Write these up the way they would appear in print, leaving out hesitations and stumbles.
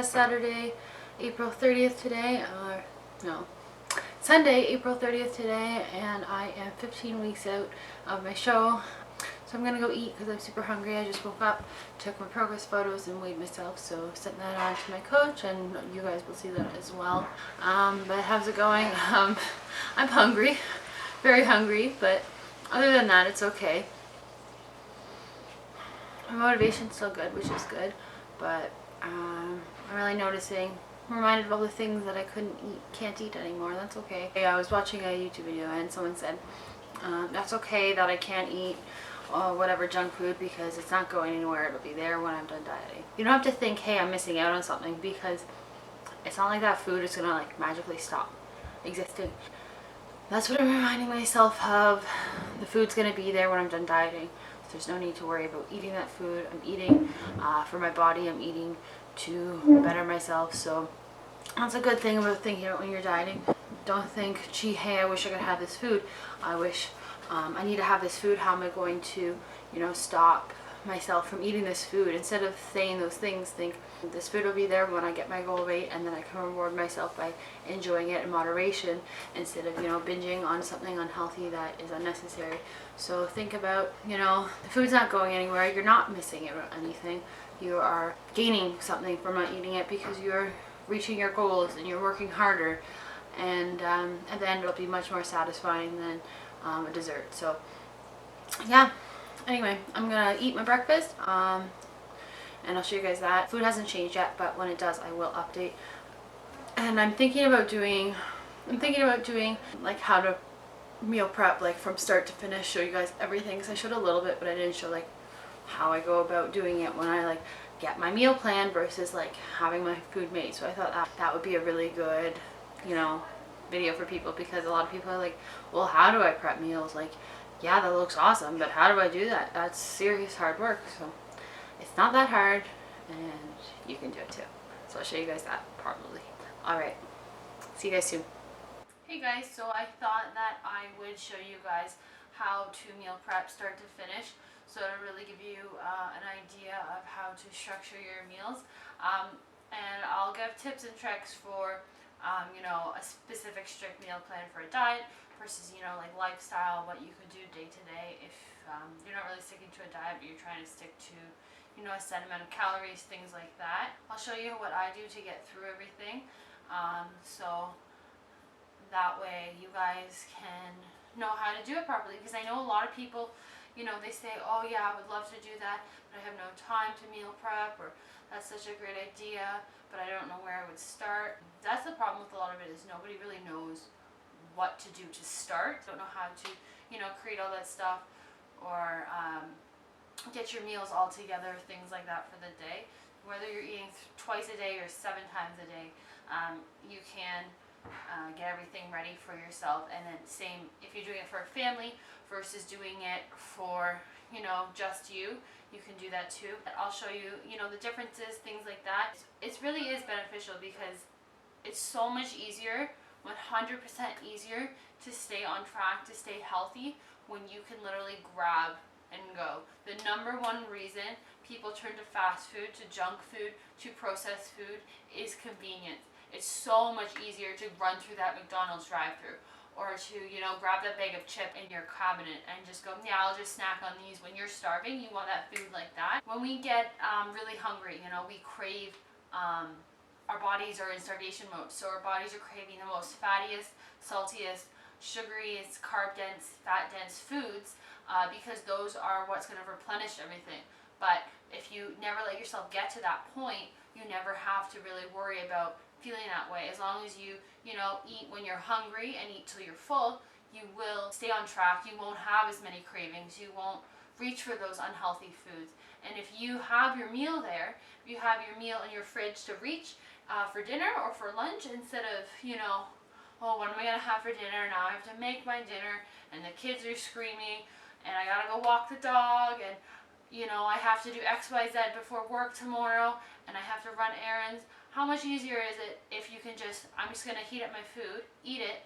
Saturday, April 30th today, no, Sunday, April 30th today, and I am 15 weeks out of my show. So I'm gonna go eat because I'm super hungry. I just woke up, took my progress photos and weighed myself, so sent that on to my coach, and you guys will see that as well. But how's it going? I'm hungry, very hungry, but other than that, it's okay. My motivation's still good, which is good, but I'm really noticing, I'm reminded of all the things that I can't eat anymore. That's okay. I was watching a YouTube video and someone said, that's okay that I can't eat whatever junk food because it's not going anywhere. It'll be there when I'm done dieting. You don't have to think, hey, I'm missing out on something, because it's not like that food is gonna like magically stop existing. That's what I'm reminding myself of. The food's gonna be there when I'm done dieting. So there's no need to worry about eating that food. I'm eating for my body. I'm eating to better myself. So that's a good thing about thinking about when you're dieting. Don't think, gee, hey, I wish I could have this food. I wish I need to have this food. How am I going to, stop myself from eating this food? Instead of saying those things, think this food will be there when I get my goal weight, and then I can reward myself by enjoying it in moderation instead of, binging on something unhealthy that is unnecessary. So think about, the food's not going anywhere. You're not missing out on anything. You are gaining something from not eating it because you're reaching your goals and you're working harder, and at the end it'll be much more satisfying than a dessert. So yeah, anyway, I'm gonna eat my breakfast and I'll show you guys that. Food hasn't changed yet, but when it does I will update. And I'm thinking about doing like how to meal prep, like from start to finish, show you guys everything, because I showed a little bit but I didn't show like how I go about doing it when I like get my meal plan versus like having my food made. So I thought that would be a really good video for people, because a lot of people are like, well, how do I prep meals? Like, yeah, that looks awesome, but how do I do that? That's serious hard work. So it's not that hard and you can do it too. So I'll show you guys that probably. Alright, see you guys soon. Hey guys, so I thought that I would show you guys how to meal prep start to finish, so to really give you an idea of how to structure your meals. And I'll give tips and tricks for a specific strict meal plan for a diet versus, like lifestyle, what you could do day to day if you're not really sticking to a diet, but you're trying to stick to, a set amount of calories, things like that. I'll show you what I do to get through everything, so that way you guys can know how to do it properly, because I know a lot of people, they say, oh yeah, I would love to do that, but I have no time to meal prep, or that's such a great idea, but I don't know where I would start. That's the problem with a lot of it, is nobody really knows what to do to start. Don't know how to, create all that stuff, or get your meals all together, things like that for the day. Whether you're eating twice a day or 7 times a day, you can get everything ready for yourself. And then same if you're doing it for a family versus doing it for just you can do that too. I'll show you the differences, things like that. It really is beneficial because it's so much easier, 100% easier to stay on track, to stay healthy, when you can literally grab and go. The number one reason people turn to fast food, to junk food, to processed food is convenience. It's so much easier to run through that McDonald's drive-thru, or to grab that bag of chip in your cabinet and just go, yeah, I'll just snack on these. When you're starving, you want that food like that. When we get really hungry, we crave, our bodies are in starvation mode, so our bodies are craving the most fattiest, saltiest, sugariest, carb dense, fat dense foods, because those are what's going to replenish everything. But if you never let yourself get to that point, you never have to really worry about feeling that way. As long as you eat when you're hungry and eat till you're full, you will stay on track. You won't have as many cravings. You won't reach for those unhealthy foods. And if you have your meal there, if you have your meal in your fridge to reach for dinner or for lunch, instead of oh, what am I gonna have for dinner? Now I have to make my dinner and the kids are screaming and I gotta go walk the dog, and I have to do XYZ before work tomorrow, and I have to run errands. How much easier is it if you can I'm just going to heat up my food, eat it,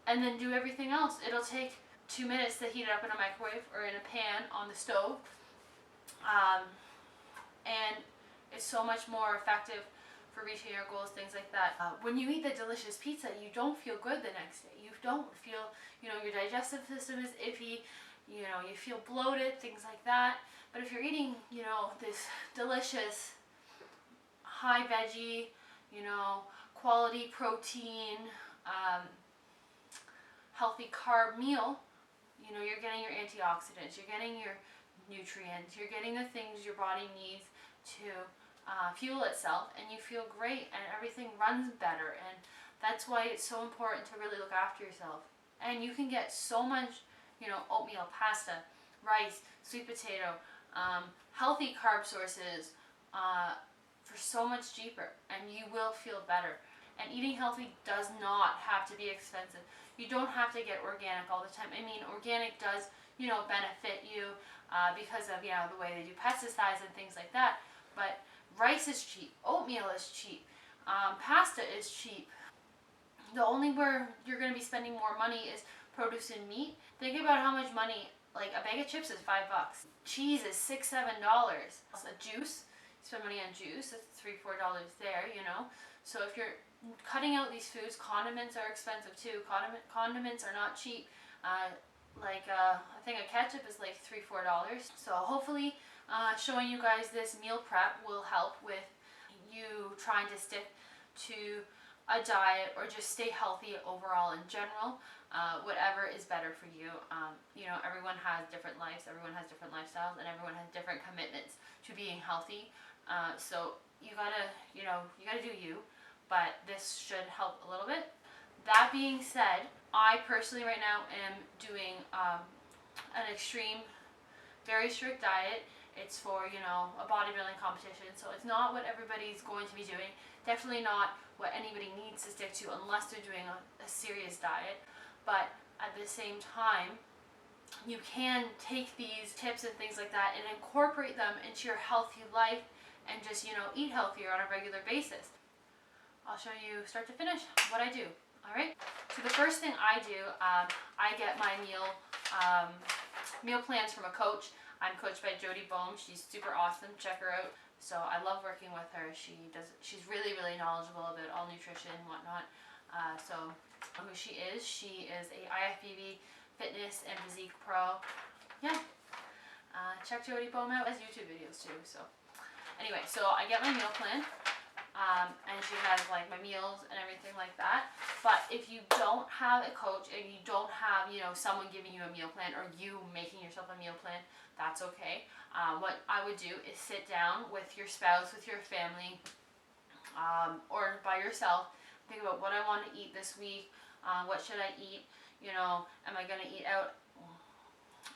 and then do everything else. It'll take 2 minutes to heat it up in a microwave or in a pan on the stove. And it's so much more effective for reaching your goals, things like that. When you eat the delicious pizza, you don't feel good the next day. You don't feel, your digestive system is iffy, you feel bloated, things like that. But if you're eating, this delicious, high veggie, quality protein, healthy carb meal, you're getting your antioxidants, you're getting your nutrients, you're getting the things your body needs to fuel itself, and you feel great and everything runs better. And that's why it's so important to really look after yourself. And you can get so much, oatmeal, pasta, rice, sweet potato, healthy carb sources for so much cheaper, and you will feel better. And eating healthy does not have to be expensive. You don't have to get organic all the time. I mean, organic does, benefit you because of, the way they do pesticides and things like that. But rice is cheap, oatmeal is cheap, pasta is cheap. The only where you're going to be spending more money is produce and meat. Think about how much money, like a bag of chips is $5. Cheese is $6-7. A juice, you spend money on juice, that's $3-4 there, So if you're cutting out these foods, condiments are expensive too. Condiments are not cheap. I think a ketchup is like $3-4. So hopefully showing you guys this meal prep will help with you trying to stick to a diet or just stay healthy overall in general. Whatever is better for you. Everyone has different lives, everyone has different lifestyles, and everyone has different commitments to being healthy. So you gotta do you, but this should help a little bit. That being said, I personally right now am doing an extreme, very strict diet. It's for, a bodybuilding competition, so it's not what everybody's going to be doing. Definitely not what anybody needs to stick to unless they're doing a serious diet. But at the same time, you can take these tips and things like that and incorporate them into your healthy life and just, eat healthier on a regular basis. I'll show you start to finish what I do. Alright, so the first thing I do, I get my meal plans from a coach. I'm coached by Jody Bohm. She's super awesome. Check her out. So I love working with her. She's really, really knowledgeable about all nutrition and whatnot. So who she is a IFBB fitness and physique pro. Yeah. Check Jody Bohm out. She has YouTube videos too. So anyway, so I get my meal plan. And she has like my meals and everything like that. But if you don't have a coach and you don't have, someone giving you a meal plan or you making yourself a meal plan, that's okay. What I would do is sit down with your spouse, with your family, or by yourself. Think about what I want to eat this week. What should I eat? Am I going to eat out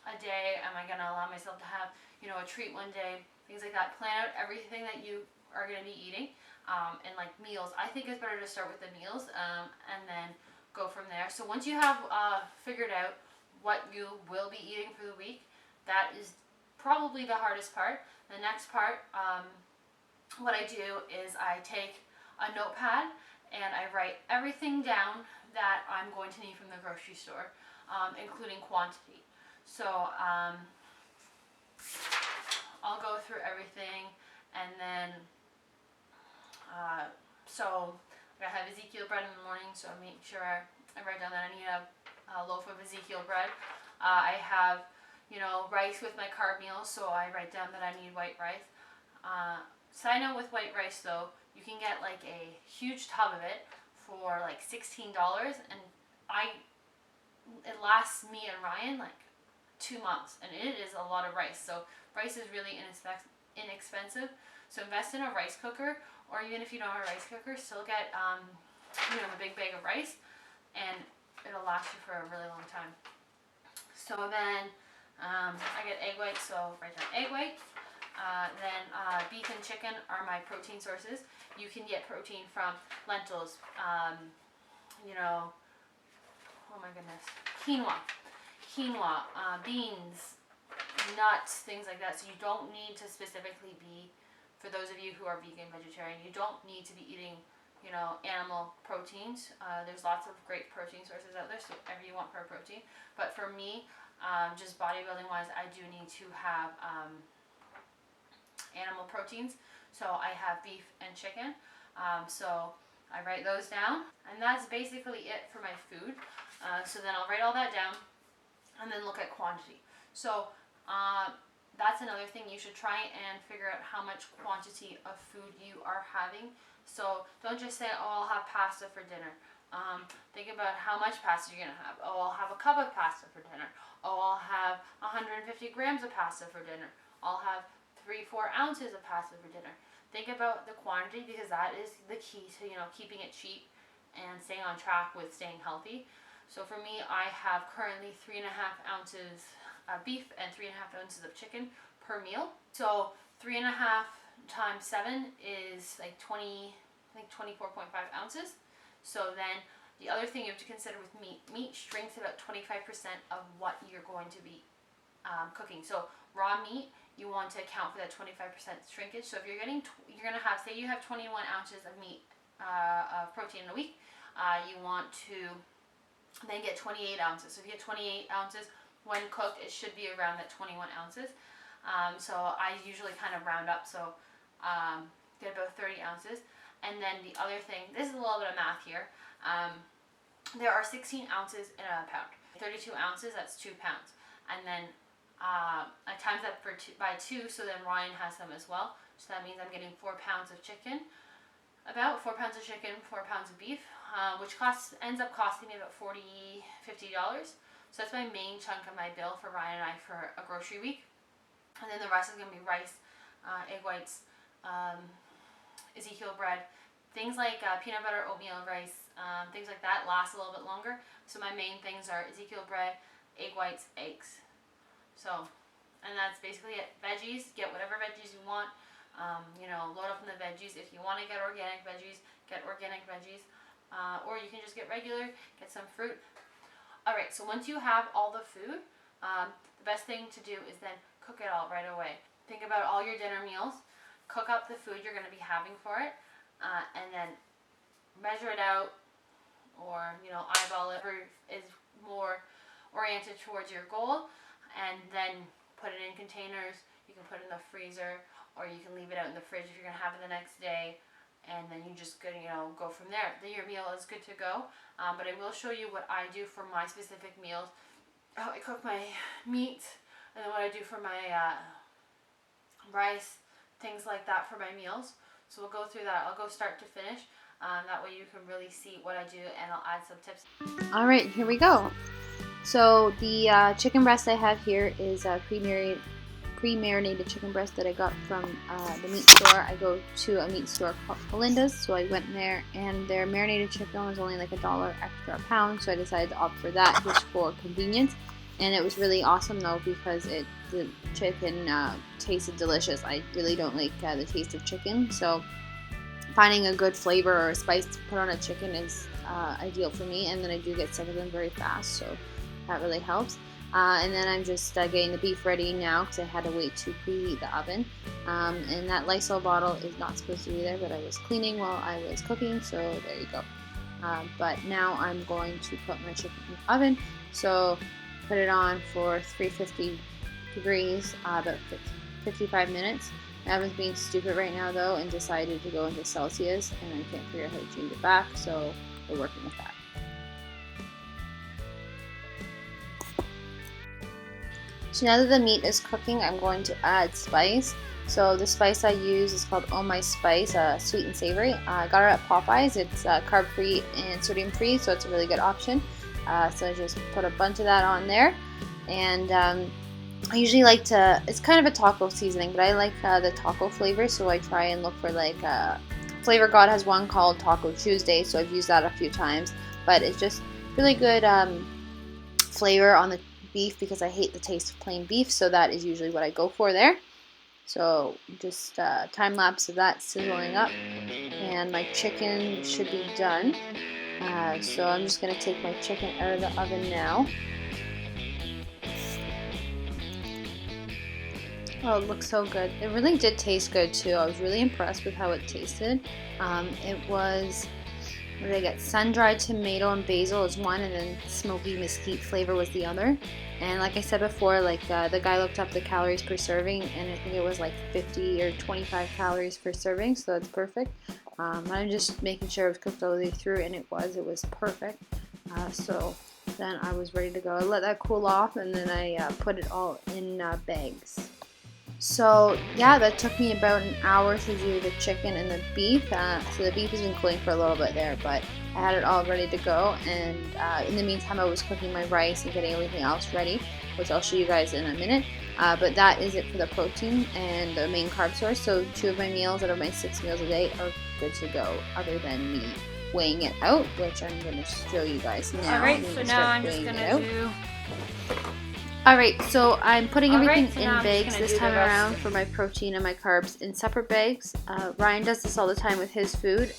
a day? Am I going to allow myself to have, a treat one day? Things like that. Plan out everything that you are going to be eating. And like meals, I think it's better to start with the meals and then go from there. So once you have figured out what you will be eating for the week, that is probably the hardest part. The next part, what I do is I take a notepad and I write everything down that I'm going to need from the grocery store, including quantity. So I'll go through everything, and then so I have Ezekiel bread in the morning, so I make sure I write down that I need a loaf of Ezekiel bread. I have, rice with my carb meals, so I write down that I need white rice. Side note with white rice though, you can get like a huge tub of it for like $16, and it lasts me and Ryan like 2 months, and it is a lot of rice. So rice is really inexpensive. So invest in a rice cooker, or even if you don't have a rice cooker, still get the big bag of rice, and it'll last you for a really long time. So then I get egg whites, so write down egg whites. Then beef and chicken are my protein sources. You can get protein from lentils, oh my goodness, quinoa, beans, nuts, things like that. So you don't need to specifically be, for those of you who are vegan, vegetarian, you don't need to be eating, animal proteins. There's lots of great protein sources out there, so whatever you want for a protein. But for me, just bodybuilding wise, I do need to have animal proteins. So I have beef and chicken. So I write those down, and that's basically it for my food. So then I'll write all that down and then look at quantity. So that's another thing. You should try and figure out how much quantity of food you are having. So don't just say, oh, I'll have pasta for dinner. Think about how much pasta you're going to have. Oh, I'll have a cup of pasta for dinner. Oh, I'll have 150 grams of pasta for dinner. I'll have 3-4 ounces of pasta for dinner. Think about the quantity, because that is the key to, keeping it cheap and staying on track with staying healthy. So for me, I have currently 3.5 ounces of beef and 3.5 ounces of chicken per meal. So 3.5 times 7 is like 24.5 ounces. So then the other thing you have to consider with meat shrinks about 25% of what you're going to be cooking. So raw meat, you want to account for that 25% shrinkage. So if you're going to have, say you have 21 ounces of meat, of protein in a week, you want to then get 28 ounces. So if you get 28 ounces, when cooked, it should be around that 21 ounces. So I usually kind of round up, so get about 30 ounces. And then the other thing, this is a little bit of math here. There are 16 ounces in a pound. 32 ounces, that's 2 pounds. And then I times that by 2, so then Ryan has some as well. So that means I'm getting 4 pounds of chicken. About 4 pounds of chicken, 4 pounds of beef, which ends up costing me about $40-50. So that's my main chunk of my bill for Ryan and I for a grocery week. And then the rest is going to be rice, egg whites, Ezekiel bread, things like peanut butter, oatmeal, rice, things like that last a little bit longer. So my main things are Ezekiel bread, egg whites, eggs. So, and that's basically it. Veggies, get whatever veggies you want. Load up on the veggies. If you want to get organic veggies, get organic veggies. Or you can just get regular, get some fruit. Alright, so once you have all the food, the best thing to do is then cook it all right away. Think about all your dinner meals. Cook up the food you're going to be having for it, and then measure it out, or eyeball it, or is more oriented towards your goal, and then put it in containers. You can put it in the freezer, or you can leave it out in the fridge if you're going to have it the next day, and then you just go from there. Then your meal is good to go. But I will show you what I do for my specific meals, how I cook my meat, and then what I do for my rice, things like that for my meals. So we'll go through that. I'll go start to finish. That way you can really see what I do, and I'll add some tips. Alright, here we go. So the chicken breast I have here is a pre-marinated chicken breast that I got from the meat store. I go to a meat store called Belinda's, so I went there, and their marinated chicken was only like $1 extra a pound, so I decided to opt for that just for convenience. And it was really awesome though, because the chicken tasted delicious. I really don't like the taste of chicken, so finding a good flavor or a spice to put on a chicken is ideal for me. And then I do get sick of them very fast, so that really helps. And then I'm just getting the beef ready now, because I had to wait to preheat the oven. And that Lysol bottle is not supposed to be there, but I was cleaning while I was cooking, so there you go. But now I'm going to put my chicken in the oven. So put it on for 350 degrees, about 55 minutes. My oven's being stupid right now though, and decided to go into Celsius, and I can't figure out how to change it back, so we're working with that. So now that the meat is cooking, I'm going to add spice. So the spice I use is called Oh My Spice, sweet and savory. I got it at Popeyes. It's carb-free and sodium-free, so it's a really good option. So I just put a bunch of that on there, and I usually like to, it's kind of a taco seasoning, but I like the taco flavor, so I try and look for like, Flavor God has one called Taco Tuesday, so I've used that a few times, but it's just really good flavor on the beef, because I hate the taste of plain beef, so that is usually what I go for there. So just time lapse of that sizzling up, and my chicken should be done. So I'm just going to take my chicken out of the oven now. Oh, it looks so good. It really did taste good too. I was really impressed with how it tasted. It was, what did I get? Sun-dried tomato and basil is one, and then smoky mesquite flavor was the other. And like I said before, like the guy looked up the calories per serving, and I think it was like 50 or 25 calories per serving, so it's perfect. I'm just making sure it was cooked all the way through, and it was perfect. So then I was ready to go. I let that cool off, and then I put it all in bags. So yeah, that took me about an hour to do the chicken and the beef. So the beef has been cooling for a little bit there, but I had it all ready to go. And in the meantime, I was cooking my rice and getting everything else ready, which I'll show you guys in a minute. But that is it for the protein and the main carb source. So 2 of my meals out of my 6 meals a day are good to go, other than me weighing it out, which I'm going to show you guys now. Alright, so now I'm just going to do... Alright, so I'm putting everything so in bags this time around for my protein and my carbs in separate bags. Ryan does this all the time with his food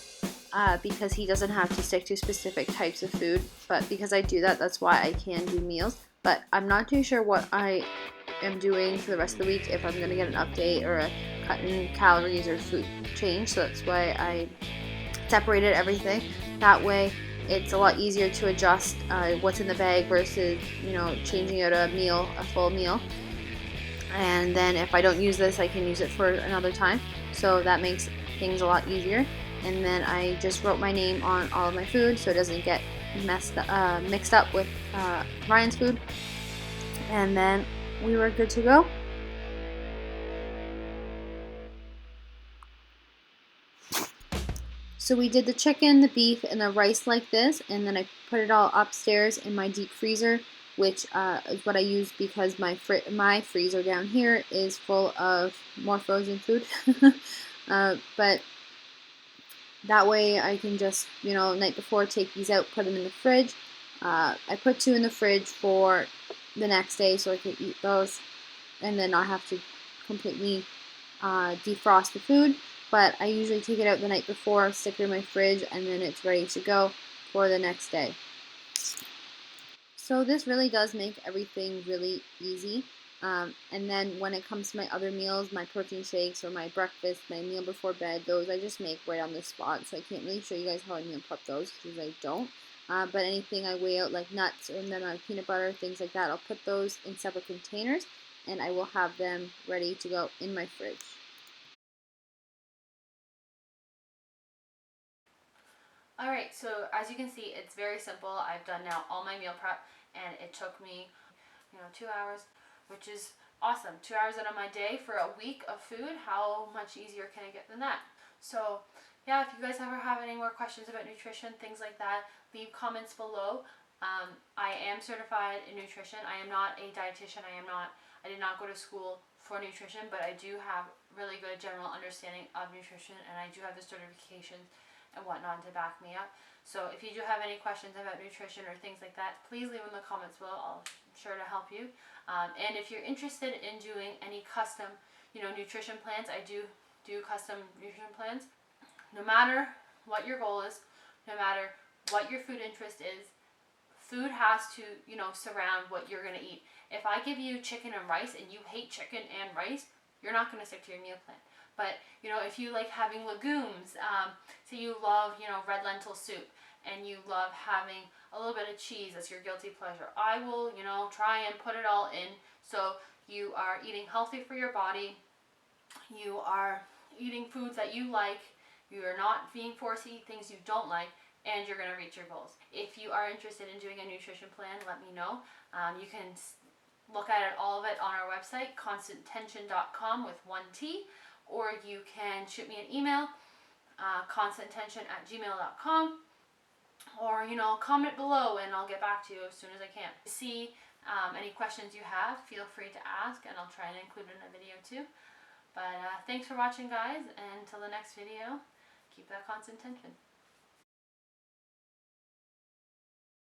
because he doesn't have to stick to specific types of food, but because I do that, that's why I can do meals. But I'm not too sure what I am doing for the rest of the week, if I'm going to get an update or a cut in calories or food change, so that's why I separated everything. That way it's a lot easier to adjust what's in the bag versus, you know, changing out a full meal. And then if I don't use this, I can use it for another time. So that makes things a lot easier. And then I just wrote my name on all of my food so it doesn't get mixed up with Ryan's food. And then we were good to go. So we did the chicken, the beef, and the rice like this, and then I put it all upstairs in my deep freezer, which is what I use because my freezer down here is full of more frozen food. But that way I can just, you know, night before take these out, put them in the fridge. I put 2 in the fridge for the next day so I can eat those, and then not have to completely defrost the food. But I usually take it out the night before, stick it in my fridge, and then it's ready to go for the next day. So this really does make everything really easy. And then when it comes to my other meals, my protein shakes or my breakfast, my meal before bed, those I just make right on the spot. So I can't really show you guys how I meal prep those because I don't. But anything I weigh out like nuts or then peanut butter, things like that, I'll put those in separate containers and I will have them ready to go in my fridge. Alright, so as you can see, it's very simple. I've done now all my meal prep, and it took me, 2 hours, which is awesome. 2 hours out of my day for a week of food. How much easier can it get than that? So, yeah, if you guys ever have any more questions about nutrition, things like that, leave comments below. I am certified in nutrition. I am not a dietitian. I did not go to school for nutrition, but I do have really good general understanding of nutrition, and I do have the certifications and whatnot to back me up. So if you do have any questions about nutrition or things like that, please leave them in the comments below. I'll be sure to help you. And if you're interested in doing any custom, nutrition plans, I do custom nutrition plans. No matter what your goal is, no matter what your food interest is, food has to, surround what you're going to eat. If I give you chicken and rice and you hate chicken and rice, you're not going to stick to your meal plan. But, if you like having legumes, say you love, red lentil soup, and you love having a little bit of cheese as your guilty pleasure, I will, try and put it all in so you are eating healthy for your body, you are eating foods that you like, you are not being forced to eat things you don't like, and you're going to reach your goals. If you are interested in doing a nutrition plan, let me know. You can look at it, all of it on our website, constanttension.com with 1 T. Or you can shoot me an email, constanttension@gmail.com, or comment below and I'll get back to you as soon as I can. See any questions you have, feel free to ask and I'll try and include in a video too. But thanks for watching, guys, and until the next video, keep that constant tension.